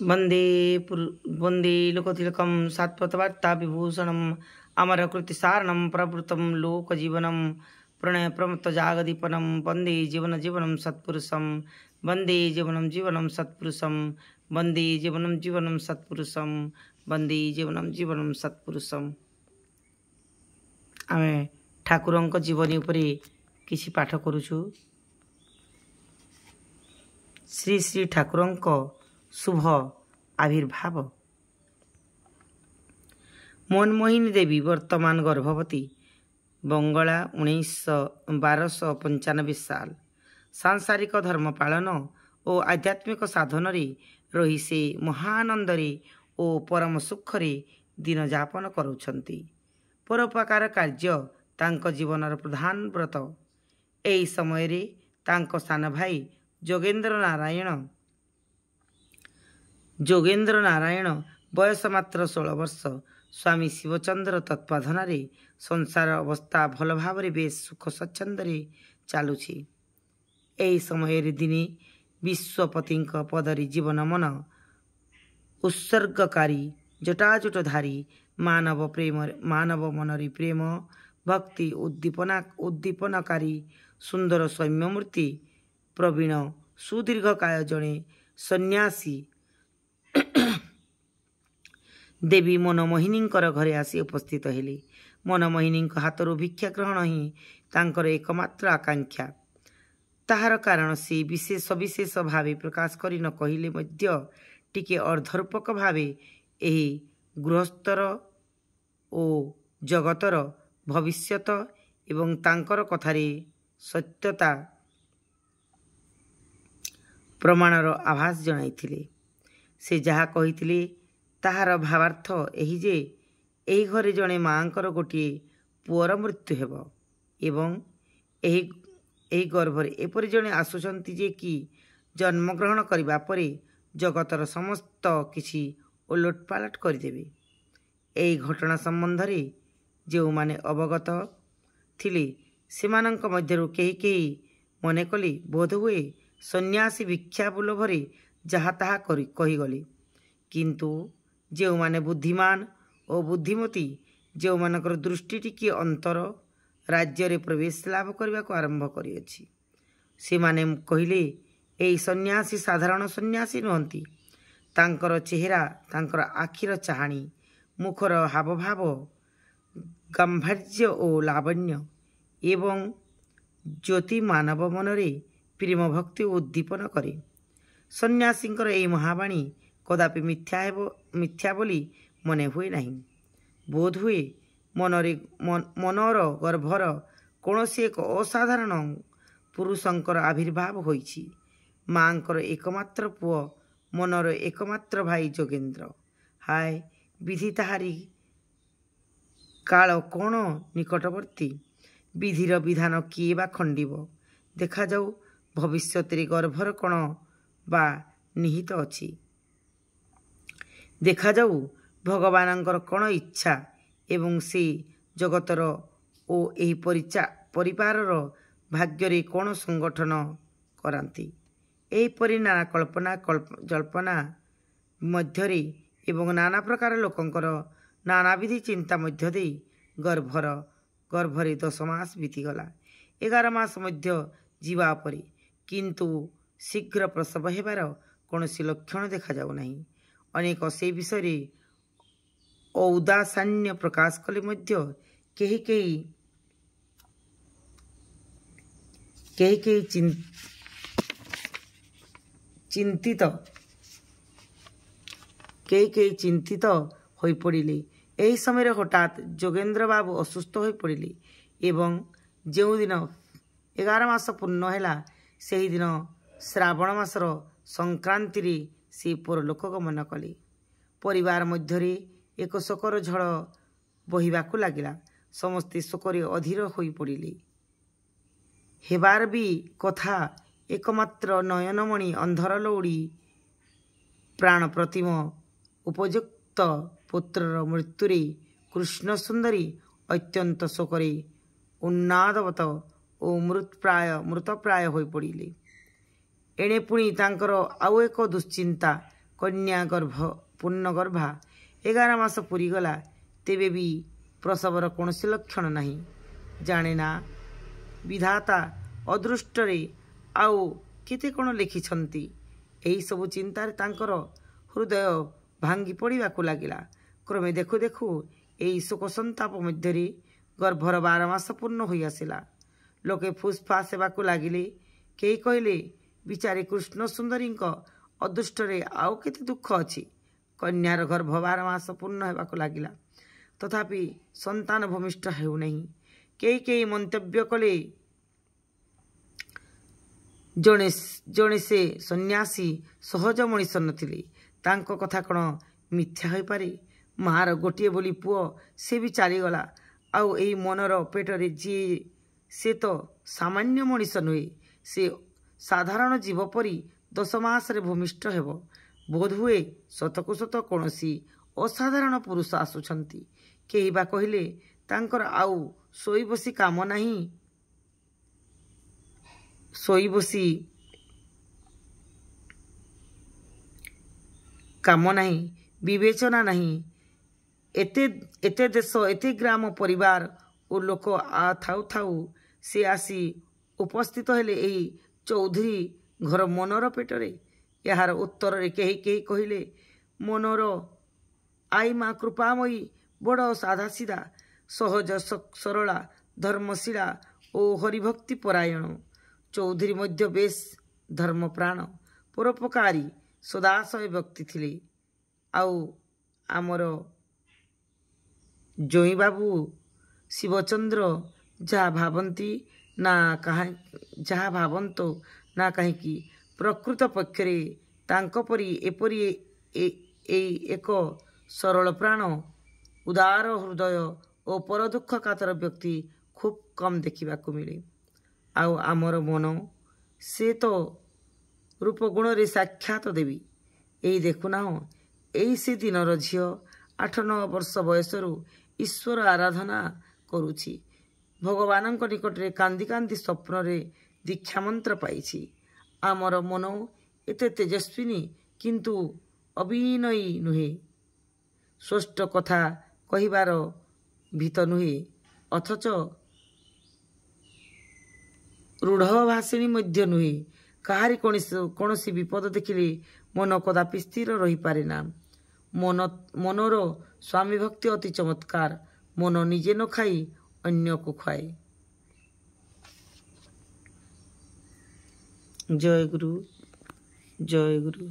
वंदे लोकतिलकं सात्वतवार्ता विभूषणम् अमरकृतिसारणं प्रवृत्तं लोकजीवनं प्रणय प्रमत्तजागदीपनं वंदे जीवनं सत्पुरुषं वंदे जीवनं सत्पुरुषं वंदे जीवनं सत्पुरुषं वंदे जीवनं सत्पुरुषं। आमे ठाकुरंक जीवनी उपरे किसी पाठ करुछु। श्री श्री ठाकुरंक शुभ आविर्भाव। मनमोहिनी देवी वर्तमान गर्भवती, बंगला 1295 साल। सांसारिक धर्म पालन और आध्यात्मिक साधन रही से महानंदरे और परम सुखरे दिन जापन करुछंती। परोपकार कार्य तांको जीवनर प्रधान व्रत। एही समय रे तांको सान भाई जोगेन्द्र नारायण बयस मात्र 16 वर्ष स्वामी शिवचंद्र तत्वाधन संसार अवस्था भल भाव बेस सुख स्वच्छंदे चलुछि। एही समय दिने विश्वपति पदरी जीवन मन उत्सर्गकारी जटाजुटधारी मानव मनरी प्रेम भक्ति उद्दीपनकारी सुंदर सौम्यमूर्ति प्रवीण सुदीर्घकाय जड़े सन्यासी देवी मनमोहिनी घरे आसी उपस्थित हेले। मनमोहिनी हाथरू भिक्षा ग्रहण ही तांकर एकमात्र आकांक्षा। ताहार कारण से विशेष भावे प्रकाश करी न कहिले मध्य टिके अर्धरूपक भावे एही गृहस्थर ओ जगतर भविष्यत एवं तांकर कथारे सत्यता प्रमाणर आभास जणाइथिले। से जहा कहिथिले ताहार भावार्थ एही जे एही घरे जणे मांकर गोटिए पुअर मृत्यु हेब एवं एही गर्भरे एपरि जणे आसुचंती जे कि जन्मग्रहण करिबा परे जगतर समस्त किछि ओलटपालट करदेबे। एही घटना संबंध रे जो माने अवगत थिले सेमानंक मध्यरु केही केही मने कले बोध हुए सन्यासी भिक्षा लोभरे जहा ताहा कहीगले। किंतु जो माने बुद्धिमान और बुद्धिमती जो मानकर दृष्टि टिके अंतर राज्य रे प्रवेश लाभ करने को आरंभ करिअछि से माने कहिले एही सन्यासी साधारण सन्यासी नुहंती। तांकर चेहरा तांकर आखिर चाहाणी मुखर हावभाव गांभीर्य और लावण्य एवं ज्योति मानव मनरे प्रेम भक्ति उद्दीपन करे। सन्यासींकर एही महावाणी कदापि मिथ्या बोली मने हुए नहीं। बोध हुए मनर गर्भर कौनसी एक असाधारण पुरुषंकर आविर्भाव होइछि। मांकर एकमात्र पुओ मनर एकमात्र भाई जोगेन्द्र। हाय विधि ताहारी काल कौन निकटवर्ती। विधिर विधान किए बा खंडिब। देखा जाऊ भविष्यत गर्भर कौन बा निहित अछि। देखा जाऊ भगवानंकर कौन इच्छा एवं से जगतर ओ एही परिवारर भाग्य कौन संगठन करांती। एहीपरि नाना कल्पना जल्पना मध्यरे एवं नाना प्रकार लोकंकर नानाविधि चिंता मध्य दे गर्भरे 10 मास बीतीगला। 11 मास मध्य जीवा परे किंतु शीघ्र प्रसव हेबार कौनसी लक्षण देखा जाऊ नहीं। अनेक से विषय औदासान्य प्रकाश कले मध्य केही चिंतित होई पड़िले। एही समय हठात जोगेन्द्र बाबू असुस्थ होई पड़िले एवं जो दिन 11 मास पूर्ण हैला सेही दिन श्रावण मासर संक्रांति रे से परलोक गमन कले। परिवार मध्यरे एक शोकर झड़ बहिबाकु लागिला। समस्ते शोकरे अधीर होई पड़िले। हेबार भी कथा एकमात्र नयनमणि अंधर लौड़ी प्राण प्रतिम उपयुक्त पुत्रर मृत्युरे कृष्ण सुंदरी अत्यंत शोकरे उन्नादवत और मृतप्राय होई पड़िले। एणे पुणी तांकर आउ एक दुश्चिंता କନ୍ୟା ପୂର୍ଣ୍ଣଗର୍ଭା 11 ମାସ ପୁରିଗଲା, ତେବେ ବି ପ୍ରସବର କୌଣସି ଲକ୍ଷଣ ନାହିଁ। ଜାଣେ ନା ବିଧାତା ଅଦୃଷ୍ଟରେ ଆଉ କେତେ କ'ଣ ଲେଖିଛନ୍ତି। ଏହିସବୁ ଚିନ୍ତାରେ ତାଙ୍କର ହୃଦୟ ଭାଙ୍ଗି ପଡ଼ିବାକୁ ଲାଗିଲା। କ୍ରମେ ଦେଖୁ ଦେଖୁ ଏହି ଶୋକ ସନ୍ତାପ ମଧ୍ୟରେ ଗର୍ଭର 12 ମାସ ପୂର୍ଣ୍ଣ ହୋଇ ଆସିଲା। ଲୋକେ ଫୁସ୍ଫାସ୍ ହେବାକୁ ଲାଗିଲେ। କେହି କହିଲେ, ବିଚାରୀ କୃଷ୍ଣ ସୁନ୍ଦରୀଙ୍କ ଅଦୃଷ୍ଟରେ ଆଉ କେତେ ଦୁଃଖ ଅଛି। କନ୍ୟାର ଗର୍ଭ 12 ମାସ ପୂର୍ଣ୍ଣ ହେବାକୁ ଲାଗିଲା, ତଥାପି ସନ୍ତାନ ଭୂମିଷ୍ଠ ହେଉନାହିଁ। କେହି କେହି ମନ୍ତବ୍ୟ କଲେ, ଜଣେ ସେ ସନ୍ନ୍ୟାସୀ ସହଜ ମଣିଷ ନଥିଲେ। ତାଙ୍କ କଥା କ'ଣ ମିଥ୍ୟା ହୋଇପାରେ? ମାର ଗୋଟିଏ ବୋଲି ପୁଅ, ସେ ବି ଚାଲିଗଲା। ଆଉ ଏଇ ମନର ପେଟରେ ଯିଏ, ସେ ତ ସାମାନ୍ୟ ମଣିଷ ନୁହେଁ। ସେ ସାଧାରଣ ଜୀବ ପରି 10 ମାସରେ ଭୂମିଷ୍ଠ ହେବ। ବୋଧହୁଏ ସତକୁ ସତ କୌଣସି ଅସାଧାରଣ ପୁରୁଷ ଆସୁଛନ୍ତି। କେହି ବା କହିଲେ, ତାଙ୍କର ଆଉ ଶୋଇବସି କାମ ନାହିଁ, ବିବେଚନା ନାହିଁ। ଏତେ ଦେଶ, ଏତେ ଗ୍ରାମ, ପରିବାର ଓ ଲୋକ ଥାଉ ଥାଉ ସେ ଆସି ଉପସ୍ଥିତ ହେଲେ ଏହି ଚୌଧୁରୀ ଘର ମନର ପେଟରେ। ଏହାର ଉତ୍ତରରେ କେହି କେହି କହିଲେ, ମନର ଆଈ ମା କୃପାମୟୀ, ବଡ଼ ସାଧାସିଧା, ସହଜ ସରଳା, ଧର୍ମଶୀଳା ଓ ହରିଭକ୍ତି ପରାୟଣ। ଚୌଧୁରୀ ମଧ୍ୟ ବେଶ୍ ଧର୍ମପ୍ରାଣ, ପରୋପକାରୀ, ସଦାଶୟ ବ୍ୟକ୍ତି ଥିଲେ। ଆଉ ଆମର ଜୋଇଁବାବୁ ଶିବଚନ୍ଦ୍ର ଯାହା ଭାବନ୍ତୁ ନା କାହିଁକି, ପ୍ରକୃତ ପକ୍ଷରେ ତାଙ୍କ ପରି ଏପରି ଏକ ସରଳ ପ୍ରାଣ, ଉଦାର ହୃଦୟ ଓ ପରଦୁଃଖ କାତର ବ୍ୟକ୍ତି ଖୁବ୍ କମ୍ ଦେଖିବାକୁ ମିଳେ। ଆଉ ଆମର ମନ, ସେ ତ ରୂପଗୁଣରେ ସାକ୍ଷାତ ଦେବୀ। ଏଇ ଦେଖୁନାହଁ, ଏଇ ସେ ଦିନର ଝିଅ, 8-9 ବର୍ଷ ବୟସରୁ ଈଶ୍ୱର ଆରାଧନା କରୁଛି। ଭଗବାନଙ୍କ ନିକଟରେ କାନ୍ଦି କାନ୍ଦି ସ୍ୱପ୍ନରେ ଦୀକ୍ଷାମନ୍ତ୍ର ପାଇଛି। ଆମର ମନ ଏତେ ତେଜସ୍ୱିନୀ, କିନ୍ତୁ ଅବିନୟୀ ନୁହେଁ, ସ୍ପଷ୍ଟ କଥା କହିବାର ଭୀତ ନୁହେଁ, ଅଥଚ ରୂଢ଼ଭାଷିଣୀ ମଧ୍ୟ ନୁହେଁ। କାହାରି କୌଣସି ବିପଦ ଦେଖିଲେ ମନ କଦାପି ସ୍ଥିର ରହିପାରେ ନା। ମନର ସ୍ୱାମୀ ଭକ୍ତି ଅତି ଚମତ୍କାର। ମନ ନିଜେ ନ ଖାଇ ଅନ୍ୟକୁ ଖୁଆଏ। ଜୟ ଗୁରୁ, ଜୟ ଗୁରୁ।